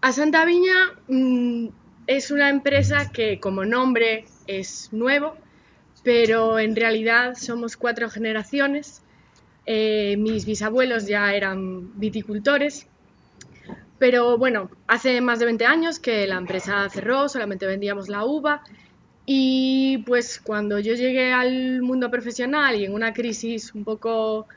A Santa Viña es una empresa que como nombre es nuevo, pero en realidad somos 4 generaciones. Mis bisabuelos ya eran viticultores, pero bueno, hace más de 20 años que la empresa cerró, solamente vendíamos la uva y pues cuando yo llegué al mundo profesional y en una crisis un poco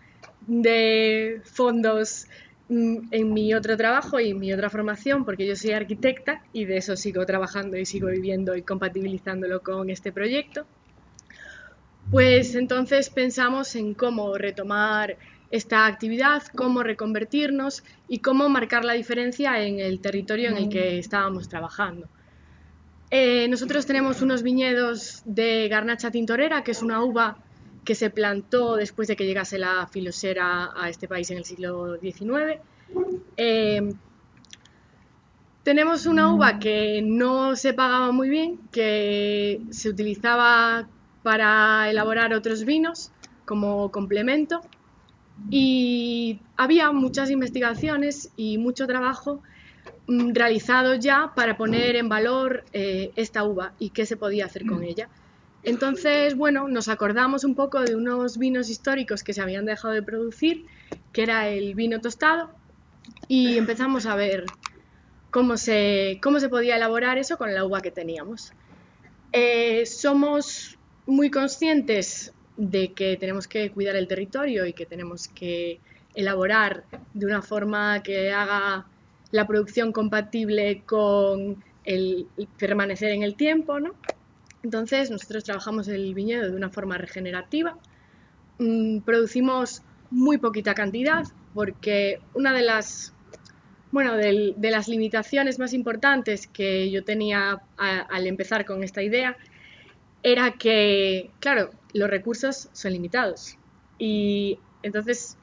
de fondos en mi otro trabajo y en mi otra formación, porque yo soy arquitecta y de eso sigo trabajando y sigo viviendo y compatibilizándolo con este proyecto, pues entonces pensamos en cómo retomar esta actividad, cómo reconvertirnos y cómo marcar la diferencia en el territorio en el que estábamos trabajando. Nosotros tenemos unos viñedos de Garnacha Tintorera, que es una uva que se plantó después de que llegase la filosera a este país en el siglo XIX. Tenemos una uva que no se pagaba muy bien, que se utilizaba para elaborar otros vinos como complemento, y había muchas investigaciones y mucho trabajo realizado ya para poner en valor esta uva y qué se podía hacer con ella. Entonces, bueno, nos acordamos un poco de unos vinos históricos que se habían dejado de producir, que era el vino tostado, y empezamos a ver cómo se podía elaborar eso con la uva que teníamos. Somos muy conscientes de que tenemos que cuidar el territorio y que tenemos que elaborar de una forma que haga la producción compatible con el permanecer en el tiempo, ¿no? Entonces nosotros trabajamos el viñedo de una forma regenerativa, producimos muy poquita cantidad porque una de las de las limitaciones más importantes que yo tenía al empezar con esta idea era que, claro, los recursos son limitados y entonces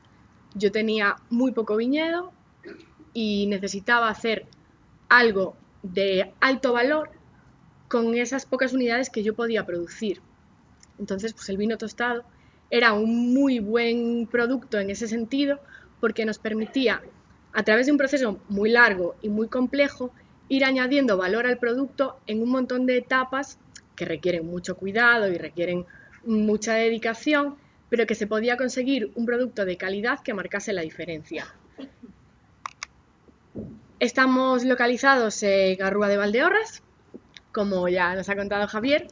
yo tenía muy poco viñedo y necesitaba hacer algo de alto valor con esas pocas unidades que yo podía producir. Entonces, pues el vino tostado era un muy buen producto en ese sentido porque nos permitía, a través de un proceso muy largo y muy complejo, ir añadiendo valor al producto en un montón de etapas que requieren mucho cuidado y requieren mucha dedicación, pero que se podía conseguir un producto de calidad que marcase la diferencia. Estamos localizados en Garrúa de Valdeorras, como ya nos ha contado Javier.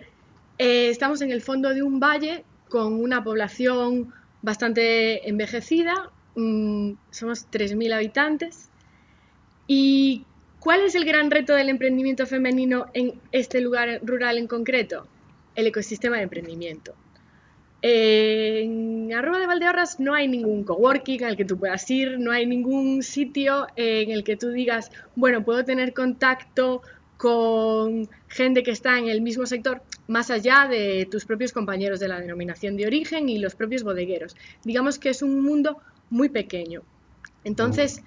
Estamos en el fondo de un valle con una población bastante envejecida, somos 3.000 habitantes. ¿Y cuál es el gran reto del emprendimiento femenino en este lugar rural en concreto? El ecosistema de emprendimiento. En Arroba de Valdeorras no hay ningún coworking al que tú puedas ir, no hay ningún sitio en el que tú digas, bueno, puedo tener contacto con gente que está en el mismo sector, más allá de tus propios compañeros de la denominación de origen y los propios bodegueros. Digamos que es un mundo muy pequeño. Entonces,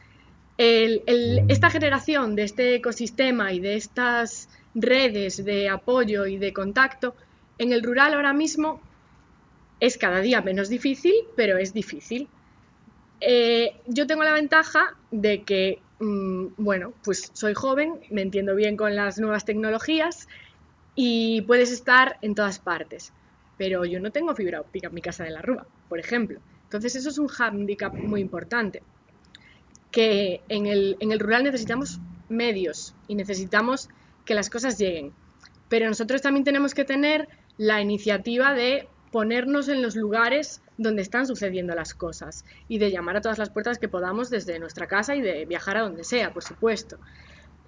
esta generación de este ecosistema y de estas redes de apoyo y de contacto en el rural ahora mismo es cada día menos difícil, pero es difícil. Yo tengo la ventaja de que, bueno, pues soy joven, me entiendo bien con las nuevas tecnologías y puedes estar en todas partes. Pero yo no tengo fibra óptica en mi casa de la Rúa, por ejemplo. Entonces eso es un hándicap muy importante. Que en el rural necesitamos medios y necesitamos que las cosas lleguen. Pero nosotros también tenemos que tener la iniciativa de ponernos en los lugares donde están sucediendo las cosas y de llamar a todas las puertas que podamos desde nuestra casa y de viajar a donde sea, por supuesto.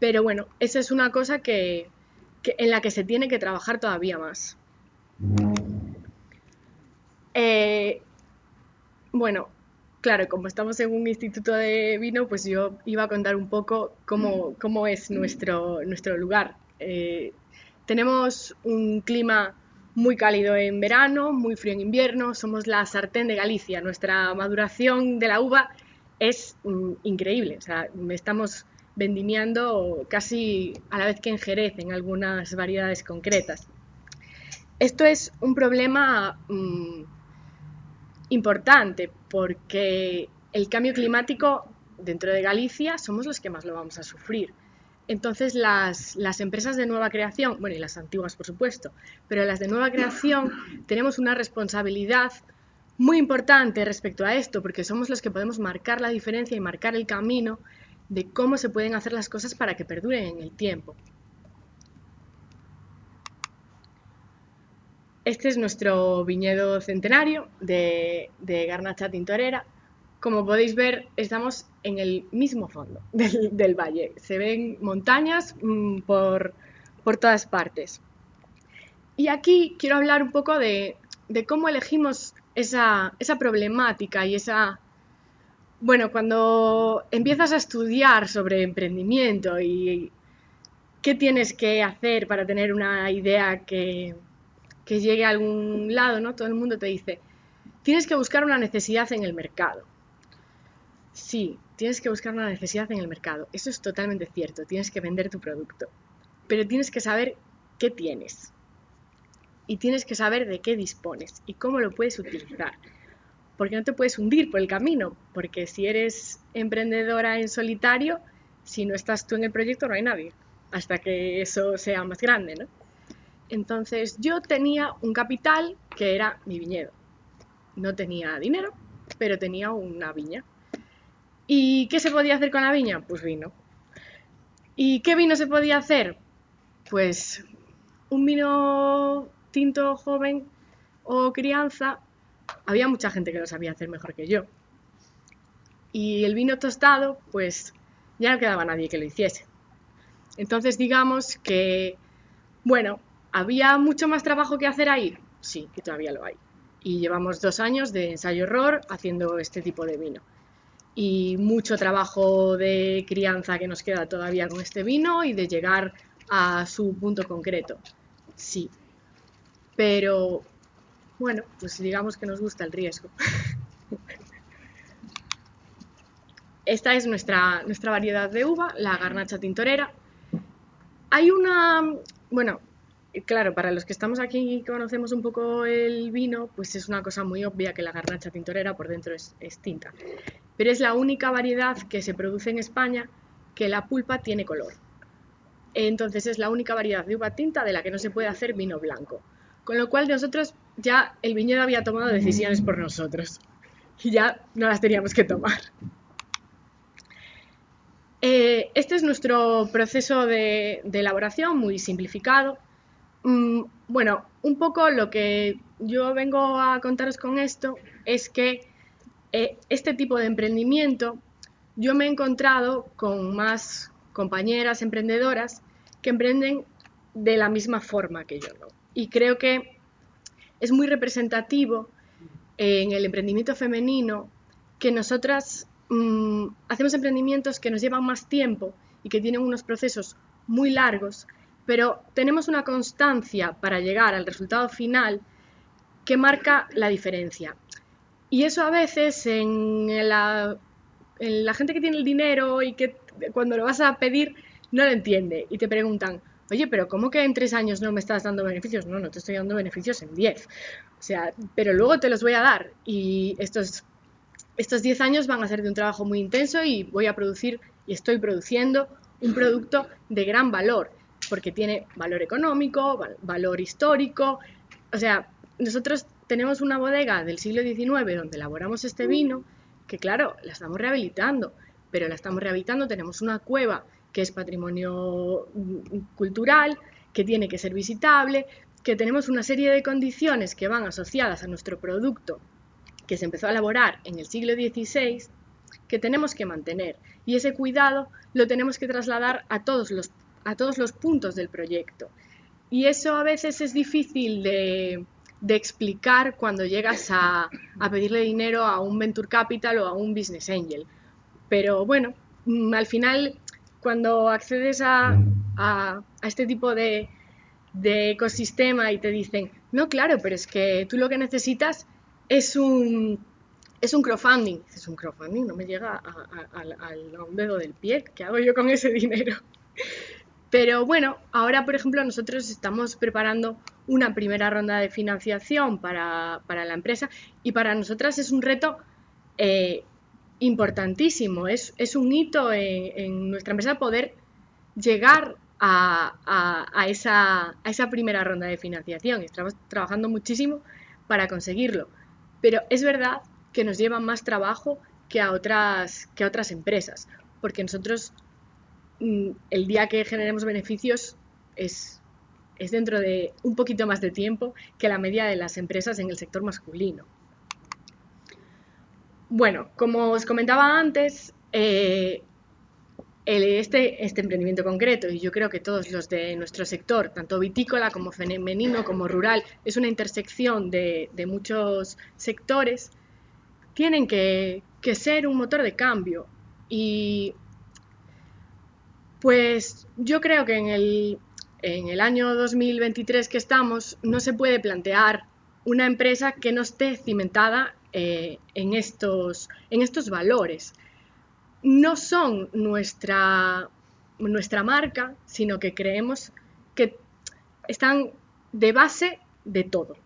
Pero bueno, esa es una cosa en la que se tiene que trabajar todavía más. Bueno, claro, como estamos en un instituto de vino, pues yo iba a contar un poco cómo es nuestro lugar. Tenemos un clima muy cálido en verano, muy frío en invierno, somos la sartén de Galicia. Nuestra maduración de la uva es increíble, o sea, estamos vendimiando casi a la vez que en Jerez en algunas variedades concretas. Esto es un problema importante porque el cambio climático dentro de Galicia somos los que más lo vamos a sufrir. Entonces las empresas de nueva creación, bueno, y las antiguas por supuesto, pero las de nueva creación tenemos una responsabilidad muy importante respecto a esto, porque somos los que podemos marcar la diferencia y marcar el camino de cómo se pueden hacer las cosas para que perduren en el tiempo. Este es nuestro viñedo centenario de Garnacha Tintorera. Como podéis ver, estamos en el mismo fondo del valle. Se ven montañas por todas partes. Y aquí quiero hablar un poco de cómo elegimos esa problemática y esa... Bueno, cuando empiezas a estudiar sobre emprendimiento y qué tienes que hacer para tener una idea que llegue a algún lado, ¿no? Todo el mundo te dice, tienes que buscar una necesidad en el mercado. Sí, tienes que buscar una necesidad en el mercado. Eso es totalmente cierto. Tienes que vender tu producto. Pero tienes que saber qué tienes. Y tienes que saber de qué dispones y cómo lo puedes utilizar. Porque no te puedes hundir por el camino. Porque si eres emprendedora en solitario, si no estás tú en el proyecto, no hay nadie. Hasta que eso sea más grande, ¿no? Entonces yo tenía un capital que era mi viñedo. No tenía dinero, pero tenía una viña. ¿Y qué se podía hacer con la viña? Pues vino. ¿Y qué vino se podía hacer? Pues un vino tinto joven o crianza. Había mucha gente que lo sabía hacer mejor que yo. Y el vino tostado, pues ya no quedaba nadie que lo hiciese. Entonces digamos que, bueno, ¿había mucho más trabajo que hacer ahí? Sí, y todavía lo hay. Y llevamos 2 años de ensayo-error haciendo este tipo de vino. Y mucho trabajo de crianza que nos queda todavía con este vino y de llegar a su punto concreto. Sí. Pero, bueno, pues digamos que nos gusta el riesgo. Esta es nuestra variedad de uva, la Garnacha Tintorera. Hay una... Bueno, claro, para los que estamos aquí y conocemos un poco el vino, pues es una cosa muy obvia que la Garnacha Tintorera por dentro es tinta. Pero es la única variedad que se produce en España que la pulpa tiene color. Entonces es la única variedad de uva tinta de la que no se puede hacer vino blanco. Con lo cual nosotros ya el viñedo había tomado decisiones por nosotros y ya no las teníamos que tomar. Este es nuestro proceso de elaboración muy simplificado. Bueno, un poco lo que yo vengo a contaros con esto es que este tipo de emprendimiento yo me he encontrado con más compañeras emprendedoras que emprenden de la misma forma que yo, ¿no? Y creo que es muy representativo en el emprendimiento femenino que nosotras hacemos emprendimientos que nos llevan más tiempo y que tienen unos procesos muy largos, pero tenemos una constancia para llegar al resultado final que marca la diferencia. Y eso a veces en la gente que tiene el dinero y que cuando lo vas a pedir no lo entiende y te preguntan, oye, pero ¿cómo que en 3 años no me estás dando beneficios? No, no te estoy dando beneficios en 10. O sea, pero luego te los voy a dar y estos 10 años van a ser de un trabajo muy intenso y voy a producir y estoy produciendo un producto de gran valor porque tiene valor económico, valor histórico. O sea, nosotros tenemos una bodega del siglo XIX donde elaboramos este vino que, claro, la estamos rehabilitando, pero la estamos rehabilitando, tenemos una cueva que es patrimonio cultural, que tiene que ser visitable, que tenemos una serie de condiciones que van asociadas a nuestro producto que se empezó a elaborar en el siglo XVI, que tenemos que mantener. Y ese cuidado lo tenemos que trasladar a todos los puntos del proyecto. Y eso a veces es difícil de explicar cuando llegas a pedirle dinero a un Venture Capital o a un Business Angel. Pero bueno, al final, cuando accedes a este tipo de ecosistema y te dicen, no, claro, pero es que tú lo que necesitas es un crowdfunding. Es un crowdfunding, no me llega a un dedo del pie. ¿Qué hago yo con ese dinero? Pero bueno, ahora por ejemplo nosotros estamos preparando una primera ronda de financiación para la empresa y para nosotras es un reto importantísimo, es un hito en nuestra empresa poder llegar a esa primera ronda de financiación. Estamos trabajando muchísimo para conseguirlo, pero es verdad que nos lleva más trabajo que a otras empresas, porque nosotros el día que generemos beneficios es dentro de un poquito más de tiempo que la media de las empresas en el sector masculino. Bueno, como os comentaba antes, este emprendimiento concreto, y yo creo que todos los de nuestro sector, tanto vitícola como femenino como rural, es una intersección de muchos sectores, tienen que ser un motor de cambio. Y pues yo creo que en el año 2023 que estamos, no se puede plantear una empresa que no esté cimentada en estos valores. No son nuestra marca, sino que creemos que están de base de todo.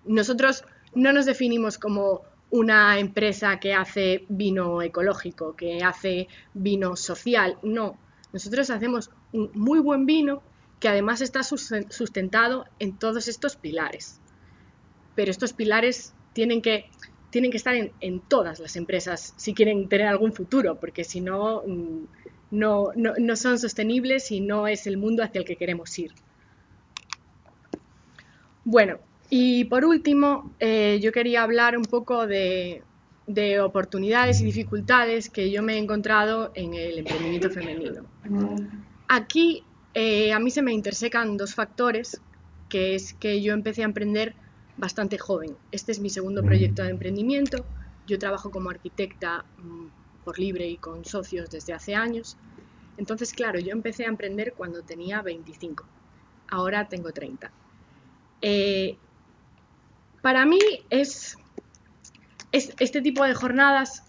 Nosotros no nos definimos como una empresa que hace vino ecológico, que hace vino social, no. Nosotros hacemos un muy buen vino que además está sustentado en todos estos pilares. Pero estos pilares tienen que estar en todas las empresas si quieren tener algún futuro, porque si no, no son sostenibles y no es el mundo hacia el que queremos ir. Bueno, y por último, yo quería hablar un poco de oportunidades y dificultades que yo me he encontrado en el emprendimiento femenino. Aquí a mí se me intersecan dos factores, que es que yo empecé a emprender bastante joven. Este es mi segundo proyecto de emprendimiento. Yo trabajo como arquitecta por libre y con socios desde hace años. Entonces, claro, yo empecé a emprender cuando tenía 25. Ahora tengo 30. Para mí este tipo de jornadas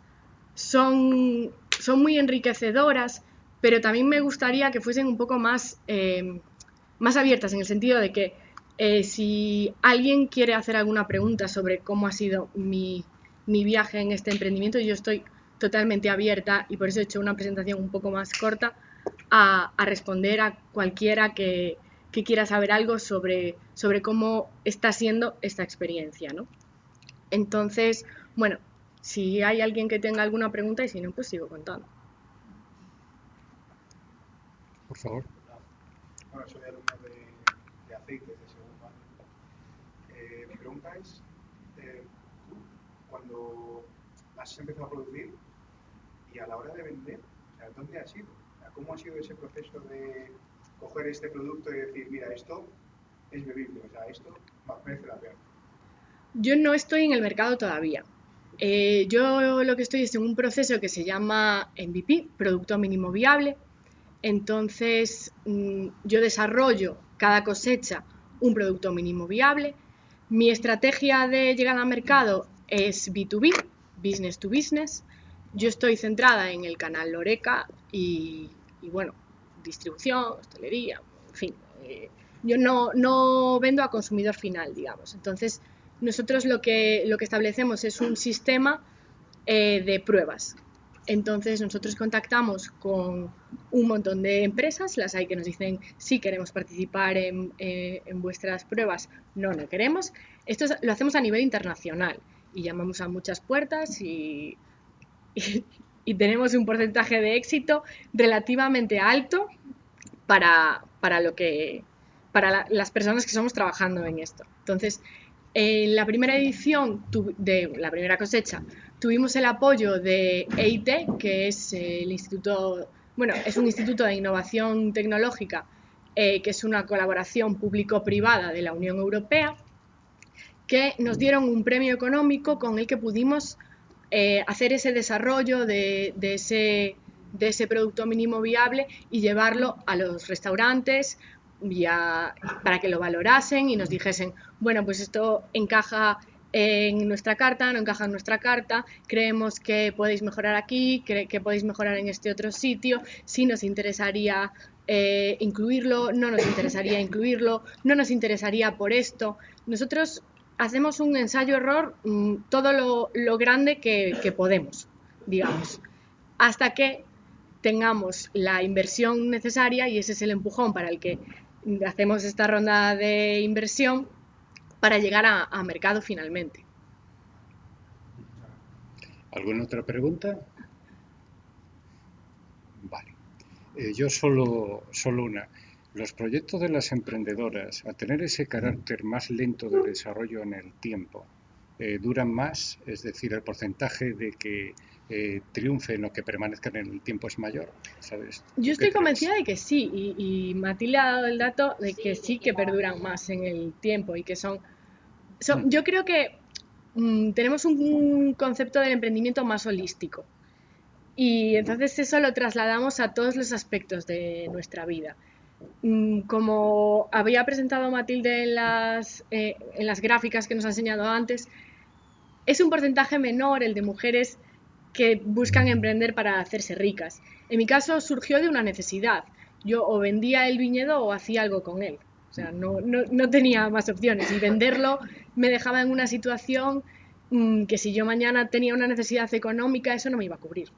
son muy enriquecedoras, pero también me gustaría que fuesen un poco más abiertas, en el sentido de que si alguien quiere hacer alguna pregunta sobre cómo ha sido mi viaje en este emprendimiento, yo estoy totalmente abierta, y por eso he hecho una presentación un poco más corta, a responder a cualquiera que quiera saber algo sobre cómo está siendo esta experiencia, ¿no? Entonces, bueno, si hay alguien que tenga alguna pregunta, y si no, pues sigo contando. Por favor. Bueno, soy alumno de aceites de segundo año. Mi pregunta es, tú, cuando has empezado a producir y a la hora de vender, o sea, ¿dónde has ido? O sea, ¿cómo ha sido ese proceso de coger este producto y decir, mira, esto es bebible, o sea, esto merece la pena? Yo no estoy en el mercado todavía. Yo lo que estoy es en un proceso que se llama MVP, Producto Mínimo Viable. Entonces, yo desarrollo cada cosecha un producto mínimo viable. Mi estrategia de llegada al mercado es B2B, business to business. Yo estoy centrada en el canal Loreca y bueno, distribución, hostelería, en fin. Yo no vendo a consumidor final, digamos. Entonces, nosotros lo que establecemos es un sistema de pruebas. Entonces nosotros contactamos con un montón de empresas, las hay que nos dicen sí queremos participar en vuestras pruebas, no queremos. Esto lo hacemos a nivel internacional y llamamos a muchas puertas y tenemos un porcentaje de éxito relativamente alto para las personas que estamos trabajando en esto. Entonces, en la primera edición de la primera cosecha tuvimos el apoyo de EIT, que es el instituto, bueno, es un instituto de innovación tecnológica, que es una colaboración público-privada de la Unión Europea, que nos dieron un premio económico con el que pudimos hacer ese desarrollo de ese producto mínimo viable y llevarlo a los restaurantes para que lo valorasen y nos dijesen, bueno, pues esto encaja en nuestra carta, no encaja en nuestra carta, creemos que podéis mejorar aquí, que podéis mejorar en este otro sitio, si nos interesaría incluirlo, no nos interesaría incluirlo, no nos interesaría por esto. Nosotros hacemos un ensayo-error todo lo grande que podemos, digamos, hasta que tengamos la inversión necesaria, y ese es el empujón para el que hacemos esta ronda de inversión para llegar a mercado finalmente. ¿Alguna otra pregunta? Vale. Yo solo una. Los proyectos de las emprendedoras, al tener ese carácter más lento de desarrollo en el tiempo, duran más, es decir, el porcentaje de que triunfen o que permanezcan en el tiempo es mayor, ¿sabes? Yo estoy convencida de que sí, y Matilde ha dado el dato de que sí que perduran más en el tiempo y que yo creo que tenemos un concepto del emprendimiento más holístico, y entonces eso lo trasladamos a todos los aspectos de nuestra vida. Como había presentado Matilde en las gráficas que nos ha enseñado antes, es un porcentaje menor el de mujeres que buscan emprender para hacerse ricas. En mi caso surgió de una necesidad. Yo o vendía el viñedo o hacía algo con él. O sea, no tenía más opciones, y venderlo me dejaba en una situación que si yo mañana tenía una necesidad económica, eso no me iba a cubrir.